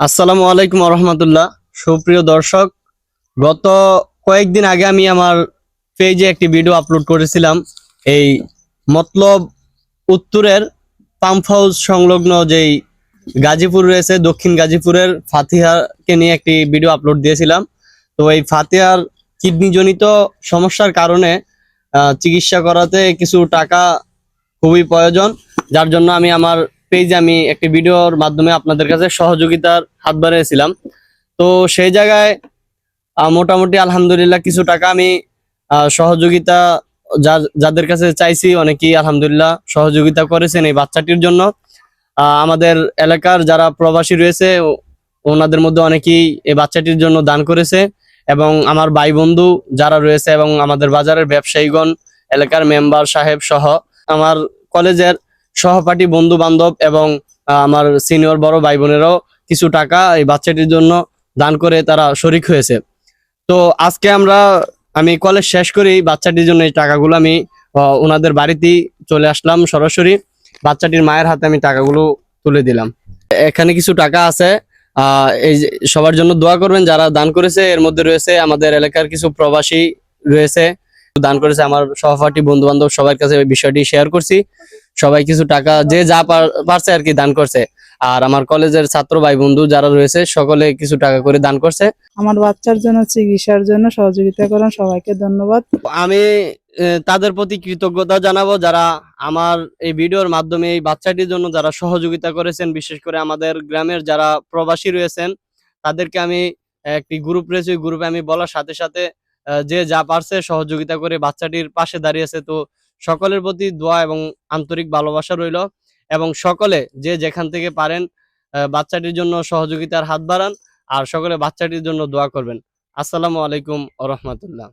আসসালামু আলাইকুম রহমতুল্লাহ। সুপ্রিয় দর্শক, গত কয়েকদিন আগে আমি আমার পেজে একটি ভিডিও আপলোড করেছিলাম। এই মতলব উত্তরের পাম্প হাউস সংলগ্ন যেই গাজীপুর রয়েছে, দক্ষিণ গাজীপুরের ফাতিহাকে নিয়ে একটি ভিডিও আপলোড দিয়েছিলাম। তো এই ফাতিহার কিডনি জনিত সমস্যার কারণে চিকিৎসা করাতে কিছু টাকা খুবই প্রয়োজন, যার জন্য আমি আমার পেজে একটি ভিডিওর মাধ্যমে আপনাদের কাছে সহযোগিতার হাত বাড়িয়েছিলাম। তো সেই জায়গায় মোটামুটি আলহামদুলিল্লাহ কিছু টাকা আমি সহযোগিতা যাদের কাছে চাইছি, অনেকেই আলহামদুলিল্লাহ সহযোগিতা করেছেন এই বাচ্চাটির জন্য। আমাদের এলাকার যারা প্রবাসী রয়েছে ওনাদের মধ্যে অনেকেই এই বাচ্চাটির জন্য দান করেছে, এবং আমার ভাই বন্ধু যারা রয়েছে এবং আমাদের বাজারের ব্যবসায়ীগণ, এলাকার মেম্বার সাহেব সহ আমার কলেজের সহপাঠী বন্ধু বান্ধব এবং আমার সিনিয়র বড় ভাই বোনেরাও কিছু টাকা এই বাচ্চাটির জন্য দান করে তারা শরিক হয়েছে। তো আজকে আমি কলেজ শেষ করেই বাচ্চাটির জন্য এই টাকাগুলো আমি ওনাদের বাড়িতেই চলে আসলাম। সরাসরি বাচ্চাটির মায়ের হাতে আমি টাকাগুলো তুলে দিলাম। এখানে কিছু টাকা আছে, এই যে সবার জন্য দোয়া করবেন যারা দান করেছে। এর মধ্যে রয়েছে আমাদের এলাকার কিছু প্রবাসী রয়েছে, দান করেছে। আমার সহপাঠী বন্ধু বান্ধব সবার কাছে ওই বিষয়টি শেয়ার করছি। সবাই কিছু টাকা যে যা পারছে আর কি দান করছে। আর আমার কলেজের ছাত্র ভাই বন্ধু যারা রয়েছে সকলে কিছু টাকা করে দান করছে। আমার বাচ্চার জন্য চিকিৎসার জন্য সহযোগিতা করেন, সবাইকে ধন্যবাদ। আমি তাদের প্রতি কৃতজ্ঞতা জানাবো যারা আমার এই ভিডিওর মাধ্যমে এই বাচ্চাটির জন্য যারা সহযোগিতা করেছেন। বিশেষ করে আমাদের গ্রামের যারা প্রবাসী রয়েছেন তাদেরকে আমি একটি গ্রুপ রয়েছে, ওই গ্রুপে আমি বলার সাথে সাথে যে যা পারছে সহযোগিতা করে বাচ্চাটির পাশে দাঁড়িয়েছে। তো সকলের প্রতি দোয়া এবং আন্তরিক ভালোবাসা রইল, এবং সকলে যে যেখান থেকে পারেন বাচ্চাটির জন্য সহযোগিতার হাত বাড়ান, আর সকলে বাচ্চাটির জন্য দোয়া করবেন। আসসালামু আলাইকুম ওয়া রাহমাতুল্লাহ।